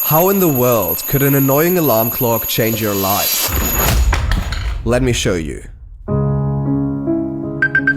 How in the world could an annoying alarm clock change your life? Let me show you.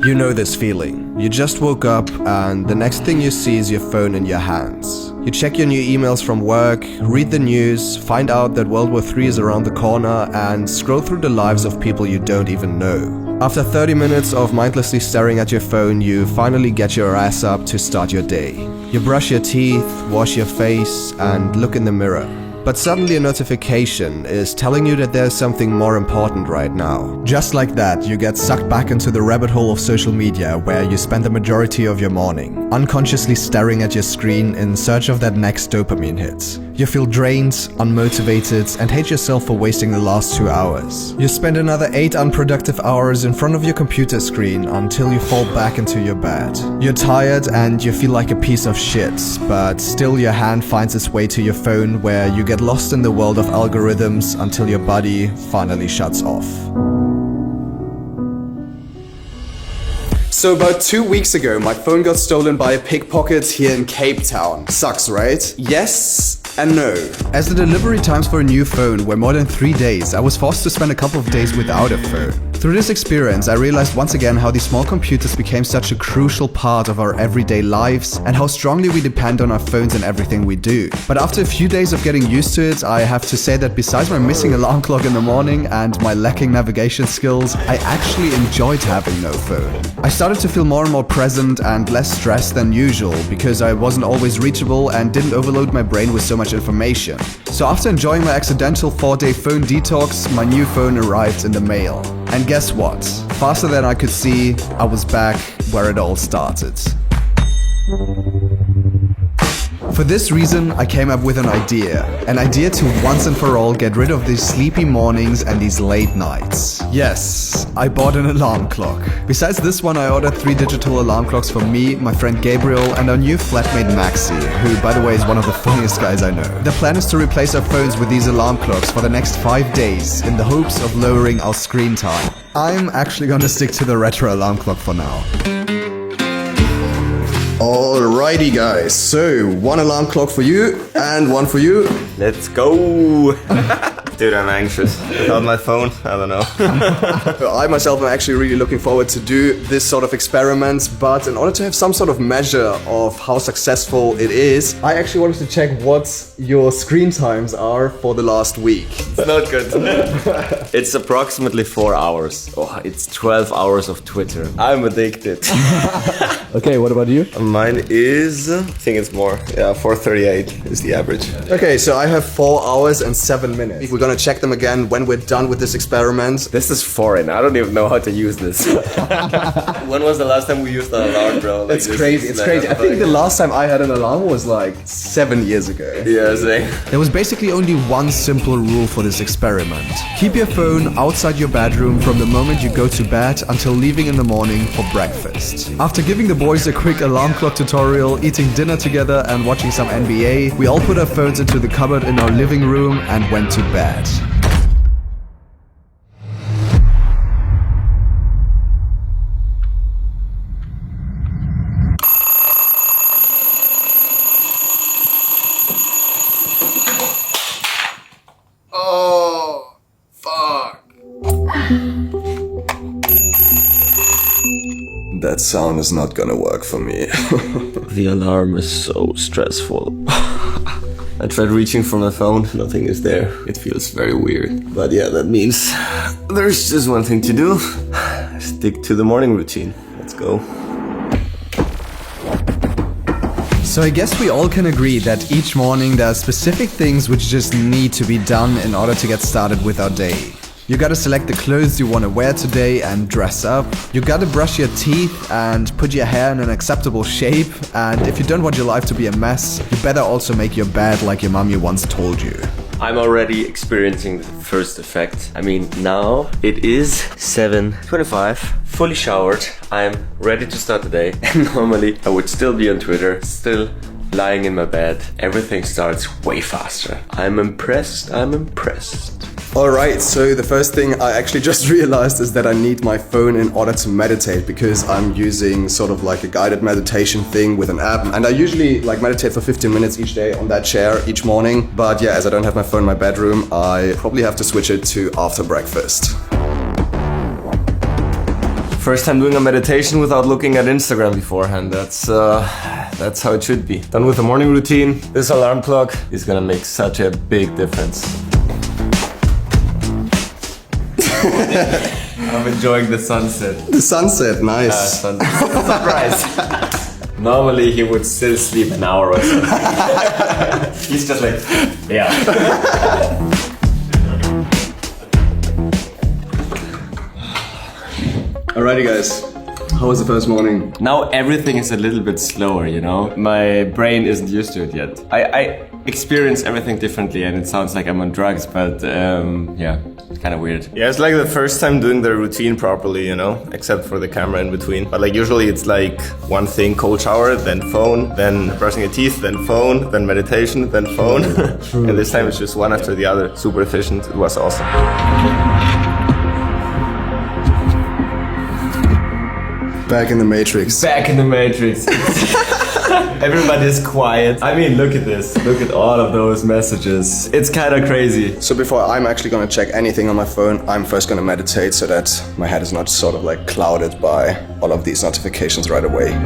You know this feeling. You just woke up and the next thing you see is your phone in your hands. You check your new emails from work, read the news, find out that World War III is around the corner, and scroll through the lives of people you don't even know. After 30 minutes of mindlessly staring at your phone, you finally get your ass up to start your day. You brush your teeth, wash your face, and look in the mirror. But suddenly a notification is telling you that there's something more important right now. Just like that, you get sucked back into the rabbit hole of social media where you spend the majority of your morning, unconsciously staring at your screen in search of that next dopamine hit. You feel drained, unmotivated, and hate yourself for wasting the last 2 hours. You spend another 8 unproductive hours in front of your computer screen until you fall back into your bed. You're tired and you feel like a piece of shit, but still your hand finds its way to your phone where you get lost in the world of algorithms until your body finally shuts off. So about 2 weeks ago, my phone got stolen by a pickpocket here in Cape Town. Sucks, right? Yes and no. As the delivery times for a new phone were more than 3 days, I was forced to spend a couple of days without a phone. Through this experience, I realized once again how these small computers became such a crucial part of our everyday lives and how strongly we depend on our phones in everything we do. But after a few days of getting used to it, I have to say that besides my missing alarm clock in the morning and my lacking navigation skills, I actually enjoyed having no phone. I started to feel more and more present and less stressed than usual because I wasn't always reachable and didn't overload my brain with so much information. So after enjoying my accidental 4-day phone detox, my new phone arrived in the mail. And guess what? Faster than I could see, I was back where it all started. For this reason, I came up with an idea to once and for all get rid of these sleepy mornings and these late nights. Yes, I bought an alarm clock. Besides this one, I ordered 3 digital alarm clocks for me, my friend Gabriel, and our new flatmate Maxi, who by the way is one of the funniest guys I know. The plan is to replace our phones with these alarm clocks for the next 5 days in the hopes of lowering our screen time. I'm actually gonna stick to the retro alarm clock for now. Alrighty guys, so 1 alarm clock for you and 1 for you. Let's go! Dude, I'm anxious. Without my phone, I don't know. I myself am actually really looking forward to do this sort of experiment, but in order to have some sort of measure of how successful it is, I actually wanted to check what your screen times are for the last week. It's not good. It's approximately 4 hours. Oh, it's 12 hours of Twitter. I'm addicted. Okay, what about you? Mine is, I think it's more. Yeah, 4:38 is the average. Okay, so I have 4 hours and 7 minutes. We're gonna check them again when we're done with this experiment. This is foreign. I don't even know how to use this. When was the last time we used an alarm, bro? Like, it's crazy, it's crazy. I think the last time I had an alarm was like 7 years ago. Yeah, same. There was basically only one simple rule for this experiment. Keep your phone outside your bedroom from the moment you go to bed until leaving in the morning for breakfast. After giving the boys a quick alarm clock tutorial, eating dinner together and watching some NBA, we all put our phones into the cupboard in our living room and went to bed. Oh, fuck. That sound is not gonna work for me. The alarm is so stressful. I tried reaching for my phone, nothing is there. It feels very weird. But yeah, that means there's just one thing to do. Stick to the morning routine. Let's go. So I guess we all can agree that each morning there are specific things which just need to be done in order to get started with our day. You gotta select the clothes you wanna wear today and dress up. You gotta brush your teeth and put your hair in an acceptable shape. And if you don't want your life to be a mess, you better also make your bed like your mommy once told you. I'm already experiencing the first effect. I mean, now it is 7:25, fully showered. I'm ready to start the day. And normally I would still be on Twitter, still lying in my bed. Everything starts way faster. I'm impressed. Alright, so the first thing I actually just realized is that I need my phone in order to meditate, because I'm using sort of like a guided meditation thing with an app, and I usually like meditate for 15 minutes each day on that chair each morning. But yeah, as I don't have my phone in my bedroom, I probably have to switch it to after breakfast. First time doing a meditation without looking at Instagram beforehand. That's how it should be. Done with the morning routine. This alarm clock is gonna make such a big difference. I'm enjoying the sunset. The sunset, nice. Surprise. Normally he would still sleep an hour or so. He's just like, yeah. Alrighty guys, how was the first morning? Now everything is a little bit slower, you know? My brain isn't used to it yet. I experience everything differently, and it sounds like I'm on drugs, but yeah, it's kind of weird. Yeah, it's like the first time doing the routine properly, you know? Except for the camera in between. But like usually it's like one thing, cold shower, then phone, then brushing your teeth, then phone, then meditation, then phone. And this time it's just one after the other. Super efficient, it was awesome. Back in the Matrix. Back in the Matrix. Everybody is quiet. I mean, look at this. Look at all of those messages. It's kind of crazy. So before I'm actually gonna check anything on my phone, I'm first gonna meditate so that my head is not sort of like clouded by all of these notifications right away.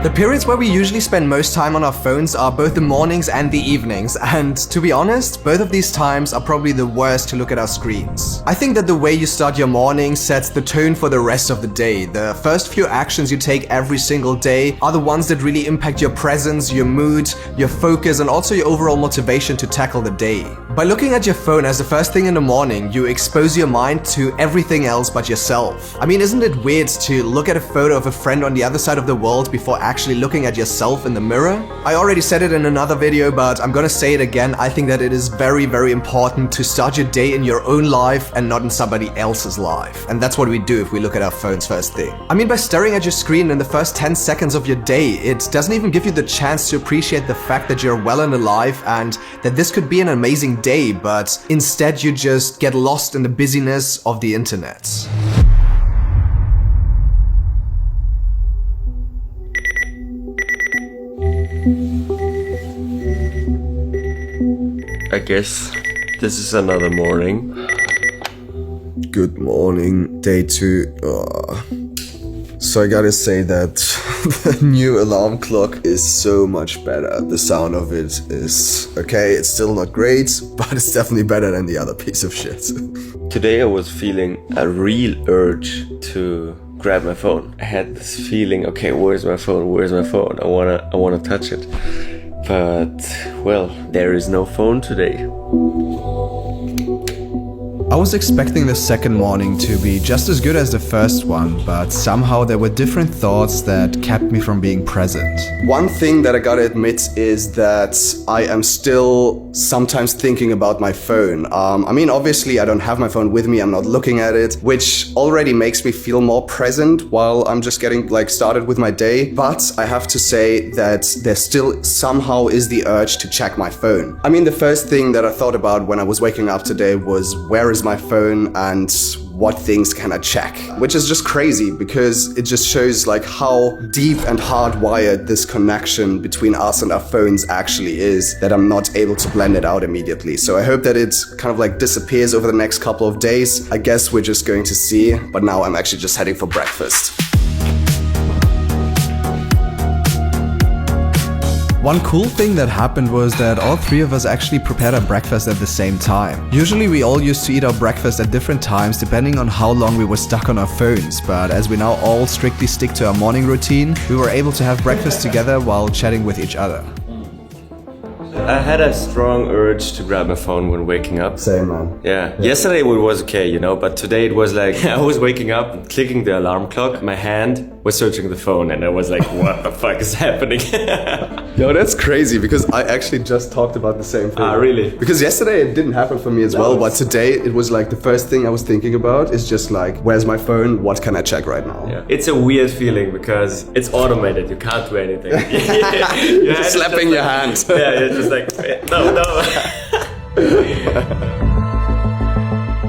The periods where we usually spend most time on our phones are both the mornings and the evenings, and to be honest, both of these times are probably the worst to look at our screens. I think that the way you start your morning sets the tone for the rest of the day. The first few actions you take every single day are the ones that really impact your presence, your mood, your focus, and also your overall motivation to tackle the day. By looking at your phone as the first thing in the morning, you expose your mind to everything else but yourself. I mean, isn't it weird to look at a photo of a friend on the other side of the world before actually looking at yourself in the mirror? I already said it in another video, but I'm gonna say it again. I think that it is very, very important to start your day in your own life and not in somebody else's life. And that's what we do if we look at our phones first thing. I mean, by staring at your screen in the first 10 seconds of your day, it doesn't even give you the chance to appreciate the fact that you're well and alive and that this could be an amazing day, but instead you just get lost in the busyness of the internet. I guess this is another morning. Good morning, day 2. So I gotta say that the new alarm clock is so much better. The sound of it is okay, it's still not great, but it's definitely better than the other piece of shit. Today I was feeling a real urge to grab my phone. I had this feeling, okay, where's my phone? Where's my phone? I wanna touch it. But, well, there is no phone today. I was expecting the second morning to be just as good as the first one, but somehow there were different thoughts that kept me from being present. One thing that I gotta admit is that I am still sometimes thinking about my phone. I mean, obviously I don't have my phone with me, I'm not looking at it, which already makes me feel more present while I'm just getting like started with my day. But I have to say that there still somehow is the urge to check my phone. I mean, the first thing that I thought about when I was waking up today was, where is my phone and what things can I check? Which is just crazy because it just shows like how deep and hardwired this connection between us and our phones actually is, that I'm not able to blend it out immediately. So I hope that it kind of like disappears over the next couple of days. I guess we're just going to see, but now I'm actually just heading for breakfast. One cool thing that happened was that all three of us actually prepared our breakfast at the same time. Usually we all used to eat our breakfast at different times depending on how long we were stuck on our phones, but as we now all strictly stick to our morning routine, we were able to have breakfast together while chatting with each other. I had a strong urge to grab my phone when waking up. Same, man. Yeah. Yesterday it was okay, you know, but today it was like, I was waking up, clicking the alarm clock, my hand was searching the phone, and I was like, what the fuck is happening? Yo, that's crazy because I actually just talked about the same thing. Ah, really? Because yesterday it didn't happen for me as well, but today it was like the first thing I was thinking about is just like, where's my phone? What can I check right now? Yeah. It's a weird feeling because it's automated, you can't do anything. You're just slapping your hand. Yeah, you're just like, no.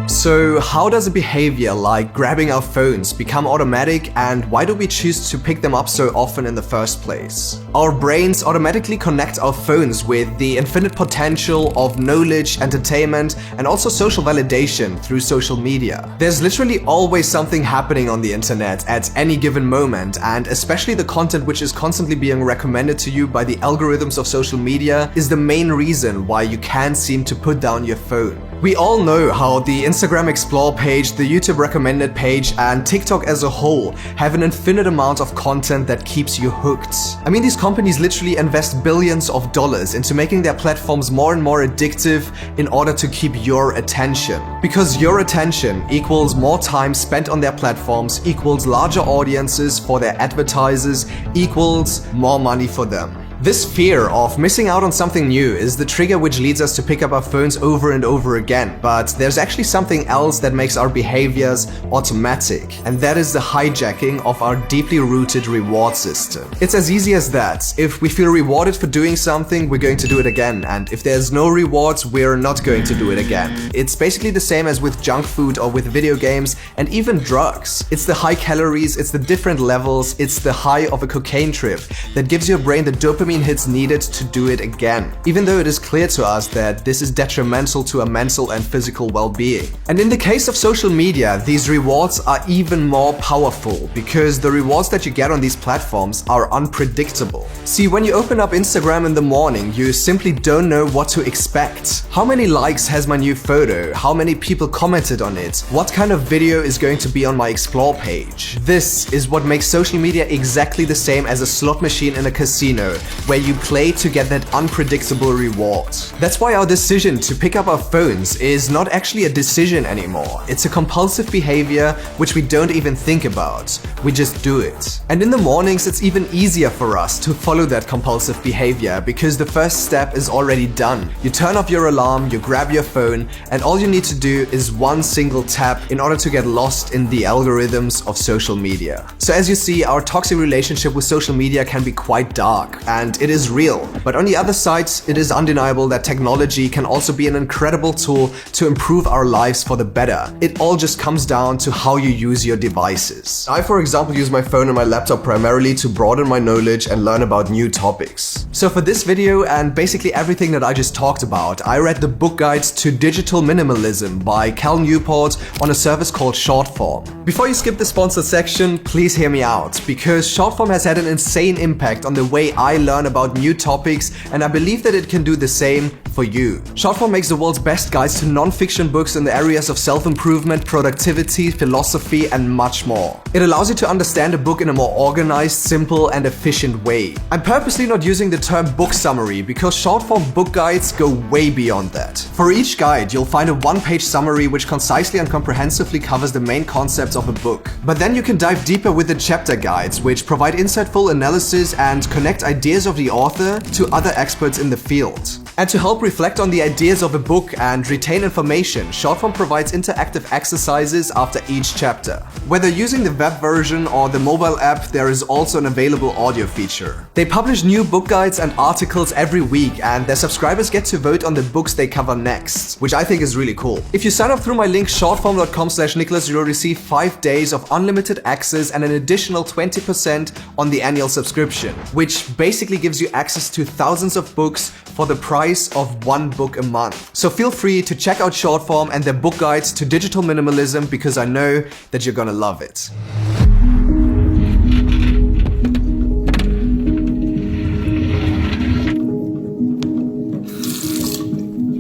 So how does a behavior like grabbing our phones become automatic, and why do we choose to pick them up so often in the first place? Our brains automatically connect our phones with the infinite potential of knowledge, entertainment, and also social validation through social media. There's literally always something happening on the internet at any given moment, and especially the content which is constantly being recommended to you by the algorithms of social media is the main reason why you can't seem to put down your phone. We all know how the Instagram Explore page, the YouTube recommended page, and TikTok as a whole have an infinite amount of content that keeps you hooked. I mean, these companies literally invest billions of dollars into making their platforms more and more addictive in order to keep your attention. Because your attention equals more time spent on their platforms, equals larger audiences for their advertisers, equals more money for them. This fear of missing out on something new is the trigger which leads us to pick up our phones over and over again. But there's actually something else that makes our behaviors automatic, and that is the hijacking of our deeply rooted reward system. It's as easy as that. If we feel rewarded for doing something, we're going to do it again, and if there's no rewards, we're not going to do it again. It's basically the same as with junk food or with video games and even drugs. It's the high calories, it's the different levels, it's the high of a cocaine trip that gives your brain the dopamine hits needed to do it again, even though it is clear to us that this is detrimental to our mental and physical well-being. And in the case of social media, these rewards are even more powerful because the rewards that you get on these platforms are unpredictable. See, when you open up Instagram in the morning, you simply don't know what to expect. How many likes has my new photo? How many people commented on it? What kind of video is going to be on my Explore page? This is what makes social media exactly the same as a slot machine in a casino, where you play to get that unpredictable reward. That's why our decision to pick up our phones is not actually a decision anymore. It's a compulsive behavior which we don't even think about. We just do it. And in the mornings, it's even easier for us to follow that compulsive behavior because the first step is already done. You turn off your alarm, you grab your phone, and all you need to do is one single tap in order to get lost in the algorithms of social media. So as you see, our toxic relationship with social media can be quite dark, and it is real. But on the other side, it is undeniable that technology can also be an incredible tool to improve our lives for the better. It all just comes down to how you use your devices. I, for example, use my phone and my laptop primarily to broaden my knowledge and learn about new topics. So for this video and basically everything that I just talked about, I read the book guide to Digital Minimalism by Cal Newport on a service called Shortform. Before you skip the sponsored section, please hear me out, because Shortform has had an insane impact on the way I learn about new topics, and I believe that it can do the same for you. Shortform makes the world's best guides to non-fiction books in the areas of self-improvement, productivity, philosophy, and much more. It allows you to understand a book in a more organized, simple, and efficient way. I'm purposely not using the term book summary because Shortform book guides go way beyond that. For each guide, you'll find a one-page summary which concisely and comprehensively covers the main concepts of a book. But then you can dive deeper with the chapter guides, which provide insightful analysis and connect ideas of the author to other experts in the field. And to help reflect on the ideas of a book and retain information, Shortform provides interactive exercises after each chapter. Whether using the web version or the mobile app, there is also an available audio feature. They publish new book guides and articles every week, and their subscribers get to vote on the books they cover next, which I think is really cool. If you sign up through my link shortform.com/Niklas, you'll receive 5 days of unlimited access and an additional 20% on the annual subscription, which basically gives you access to thousands of books for the price of one book a month. So feel free to check out Shortform and their book guides to digital minimalism, because I know that you're gonna love it.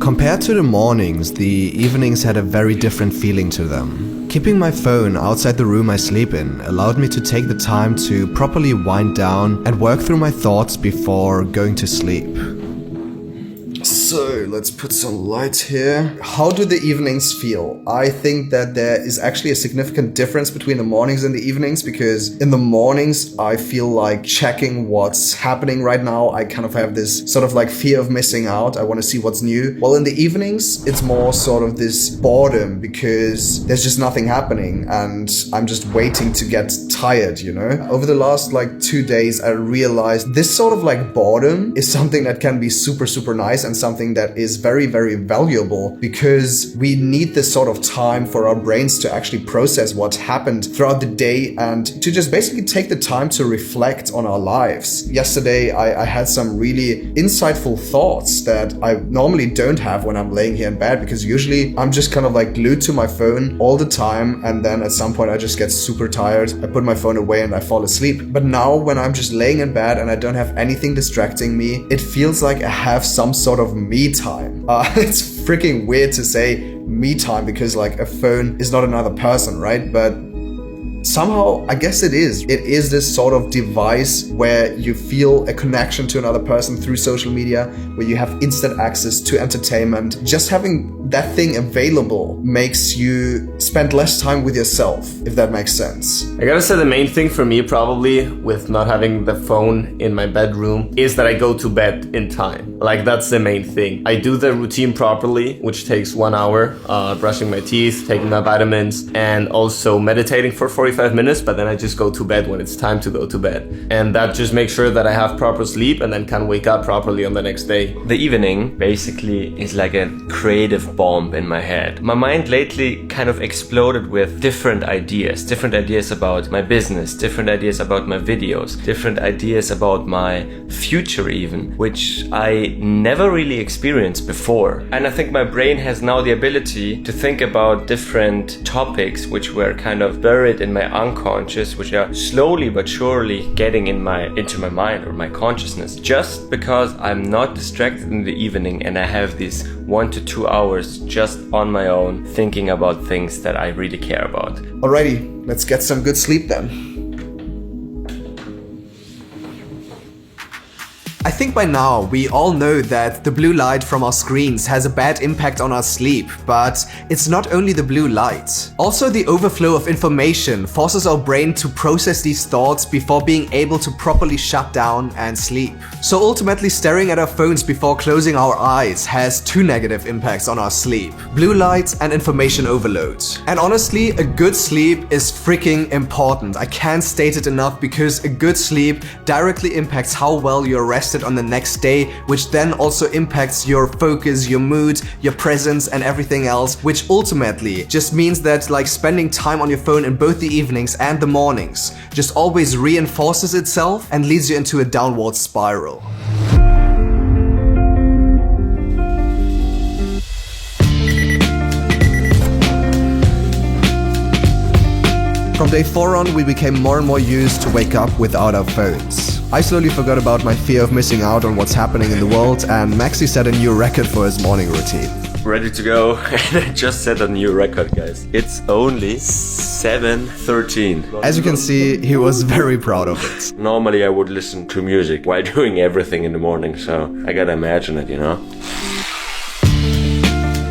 Compared to the mornings, the evenings had a very different feeling to them. Keeping my phone outside the room I sleep in allowed me to take the time to properly wind down and work through my thoughts before going to sleep. So let's put some light here. How do the evenings feel? I think that there is actually a significant difference between the mornings and the evenings, because in the mornings I feel like checking what's happening right now. I kind of have this sort of like fear of missing out. I want to see what's new. While in the evenings, it's more sort of this boredom because there's just nothing happening and I'm just waiting to get tired, you know? Over the last like 2 days, I realized this sort of like boredom is something that can be super, super nice and something something that is very, very valuable, because we need this sort of time for our brains to actually process what happened throughout the day and to just basically take the time to reflect on our lives. Yesterday, I had some really insightful thoughts that I normally don't have when I'm laying here in bed, because usually I'm just kind of like glued to my phone all the time, and then at some point I just get super tired. I put my phone away and I fall asleep. But now when I'm just laying in bed and I don't have anything distracting me, it feels like I have some sort of me time. It's freaking weird to say me time because like a phone is not another person, right? But somehow, I guess it is. It is this sort of device where you feel a connection to another person through social media, where you have instant access to entertainment. Just having that thing available makes you spend less time with yourself, if that makes sense. I gotta say the main thing for me probably with not having the phone in my bedroom is that I go to bed in time. Like that's the main thing. I do the routine properly, which takes 1 hour, brushing my teeth, taking my vitamins, and also meditating for 45 minutes, but then I just go to bed when it's time to go to bed. And that just makes sure that I have proper sleep and then can wake up properly on the next day. The evening basically is like a creative bomb in my head. My mind lately kind of exploded with different ideas about my business, different ideas about my videos, different ideas about my future even, which I never really experienced before. And I think my brain has now the ability to think about different topics which were kind of buried in my unconscious, which are slowly but surely getting into my mind or my consciousness, just because I'm not distracted in the evening and I have these 1 to 2 hours just on my own thinking about things that I really care about. Alrighty, let's get some good sleep then. I think by now we all know that the blue light from our screens has a bad impact on our sleep, but it's not only the blue light. Also, the overflow of information forces our brain to process these thoughts before being able to properly shut down and sleep. So ultimately, staring at our phones before closing our eyes has two negative impacts on our sleep: blue light and information overload. And honestly, a good sleep is freaking important. I can't state it enough, because a good sleep directly impacts how well you're rested on the next day, which then also impacts your focus, your mood, your presence, and everything else, which ultimately just means that like spending time on your phone in both the evenings and the mornings just always reinforces itself and leads you into a downward spiral. From day 4 on, we became more and more used to wake up without our phones. I slowly forgot about my fear of missing out on what's happening in the world, and Maxi set a new record for his morning routine. Ready to go, and I just set a new record, guys. It's only 7:13. As you can see, he was very proud of it. Normally I would listen to music while doing everything in the morning, so I gotta imagine it, you know?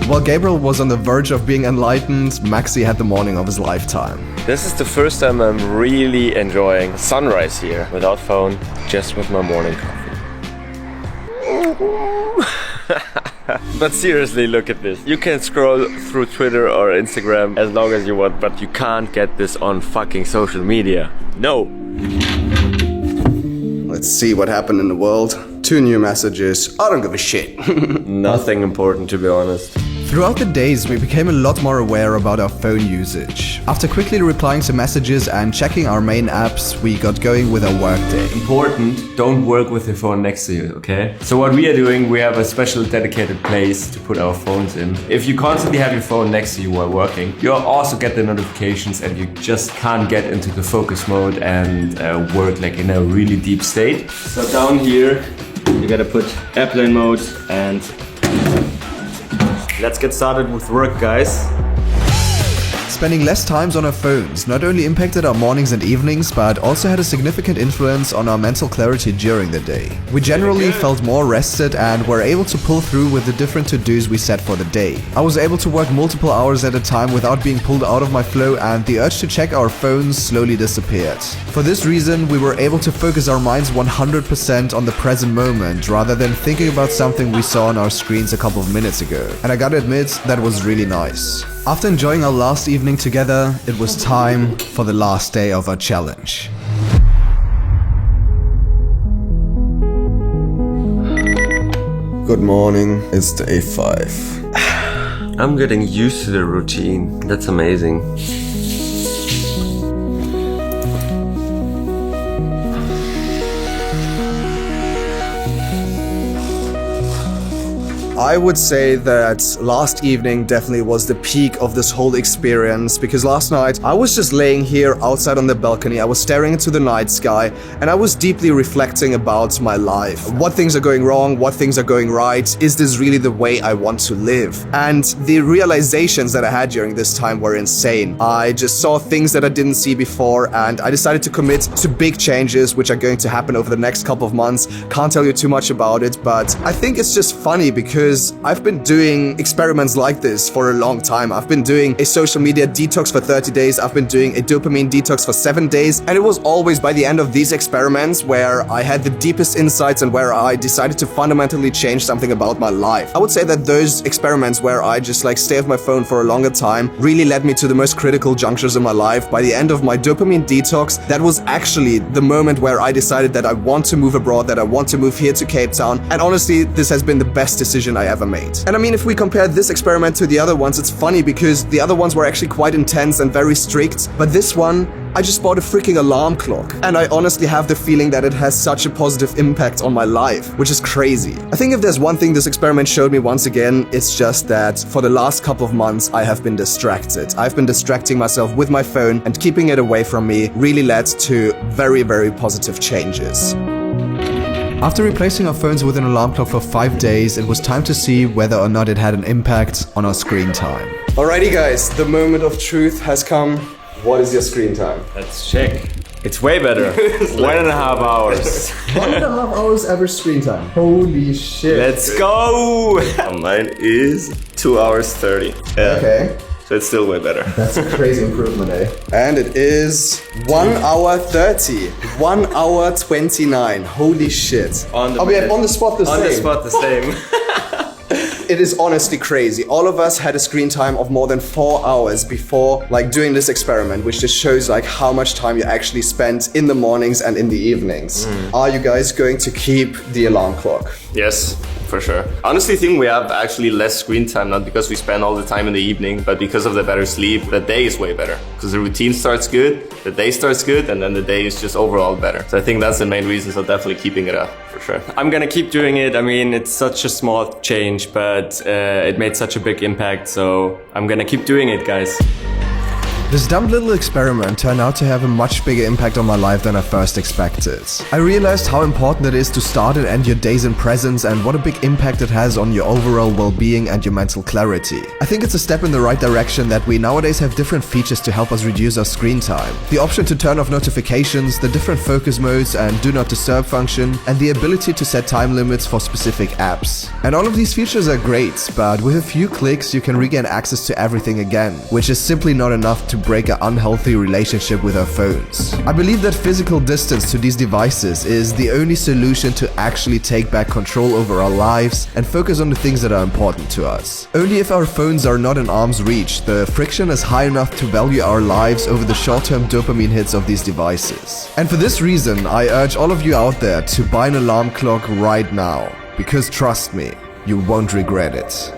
While Gabriel was on the verge of being enlightened, Maxi had the morning of his lifetime. This is the first time I'm really enjoying sunrise here, without phone, just with my morning coffee. But seriously, look at this. You can scroll through Twitter or Instagram as long as you want, but you can't get this on fucking social media. No. Let's see what happened in the world. 2 new messages. I don't give a shit. Nothing important, to be honest. Throughout the days, we became a lot more aware about our phone usage. After quickly replying to messages and checking our main apps, we got going with our workday. Important, don't work with your phone next to you, okay? So what we are doing, we have a special dedicated place to put our phones in. If you constantly have your phone next to you while working, you'll also get the notifications and you just can't get into the focus mode and work like in a really deep state. So down here, you gotta put airplane mode and let's get started with work, guys. Spending less times on our phones not only impacted our mornings and evenings, but also had a significant influence on our mental clarity during the day. We generally felt more rested and were able to pull through with the different to-dos we set for the day. I was able to work multiple hours at a time without being pulled out of my flow, and the urge to check our phones slowly disappeared. For this reason, we were able to focus our minds 100% on the present moment rather than thinking about something we saw on our screens a couple of minutes ago. And I gotta admit, that was really nice. After enjoying our last evening together, it was time for the last day of our challenge. Good morning, it's day 5. I'm getting used to the routine. That's amazing. I would say that last evening definitely was the peak of this whole experience, because last night I was just laying here outside on the balcony. I was staring into the night sky and I was deeply reflecting about my life. What things are going wrong? What things are going right? Is this really the way I want to live? And the realizations that I had during this time were insane. I just saw things that I didn't see before, and I decided to commit to big changes which are going to happen over the next couple of months. Can't tell you too much about it, but I think it's just funny because I've been doing experiments like this for a long time. I've been doing a social media detox for 30 days. I've been doing a dopamine detox for 7 days. And it was always by the end of these experiments where I had the deepest insights and where I decided to fundamentally change something about my life. I would say that those experiments where I just stay off my phone for a longer time really led me to the most critical junctures in my life. By the end of my dopamine detox, that was actually the moment where I decided that I want to move abroad, that I want to move here to Cape Town. And honestly, this has been the best decision I ever made. And I mean, if we compare this experiment to the other ones, it's funny because the other ones were actually quite intense and very strict. But this one, I just bought a freaking alarm clock. And I honestly have the feeling that it has such a positive impact on my life, which is crazy. I think if there's one thing this experiment showed me once again, it's just that for the last couple of months, I have been distracted. I've been distracting myself with my phone, and keeping it away from me really led to very, very positive changes. After replacing our phones with an alarm clock for 5 days, it was time to see whether or not it had an impact on our screen time. Alrighty guys, the moment of truth has come. What is your screen time? Let's check. It's way better. 1.5 hours. 1.5 hours average screen time. Holy shit. Let's go! Mine is 2 hours 30. Yeah. Okay. So it's still way better. That's a crazy improvement, eh? And it is 1 hour 30. 1 hour 29. Holy shit. On the spot the same. On the spot the same. It is honestly crazy. All of us had a screen time of more than 4 hours before doing this experiment, which just shows how much time you actually spent in the mornings and in the evenings. Are you guys going to keep the alarm clock? Yes, for sure. Honestly, I think we have actually less screen time, not because we spend all the time in the evening, but because of the better sleep. The day is way better because the routine starts good, the day starts good, and then the day is just overall better. So I think that's the main reason, so definitely keeping it up, for sure. I'm gonna keep doing it. I mean, it's such a small change, but it made such a big impact, so I'm gonna keep doing it, guys. This dumb little experiment turned out to have a much bigger impact on my life than I first expected. I realized how important it is to start and end your days in presence, and what a big impact it has on your overall well-being and your mental clarity. I think it's a step in the right direction that we nowadays have different features to help us reduce our screen time. The option to turn off notifications, the different focus modes and do not disturb function, and the ability to set time limits for specific apps. And all of these features are great, but with a few clicks you can regain access to everything again, which is simply not enough to break an unhealthy relationship with our phones. I believe that physical distance to these devices is the only solution to actually take back control over our lives and focus on the things that are important to us. Only if our phones are not in arm's reach, the friction is high enough to value our lives over the short-term dopamine hits of these devices. And for this reason, I urge all of you out there to buy an alarm clock right now, because trust me, you won't regret it.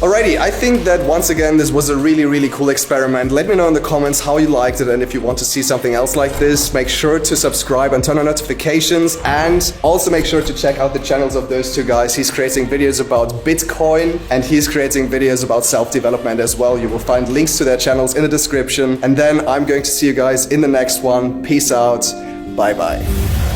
Alrighty, I think that once again this was a really cool experiment. Let me know in the comments how you liked it, and if you want to see something else like this, make sure to subscribe and turn on notifications, and also make sure to check out the channels of those two guys. He's creating videos about Bitcoin and he's creating videos about self-development as well. You will find links to their channels in the description, and then I'm going to see you guys in the next one. Peace out. Bye bye.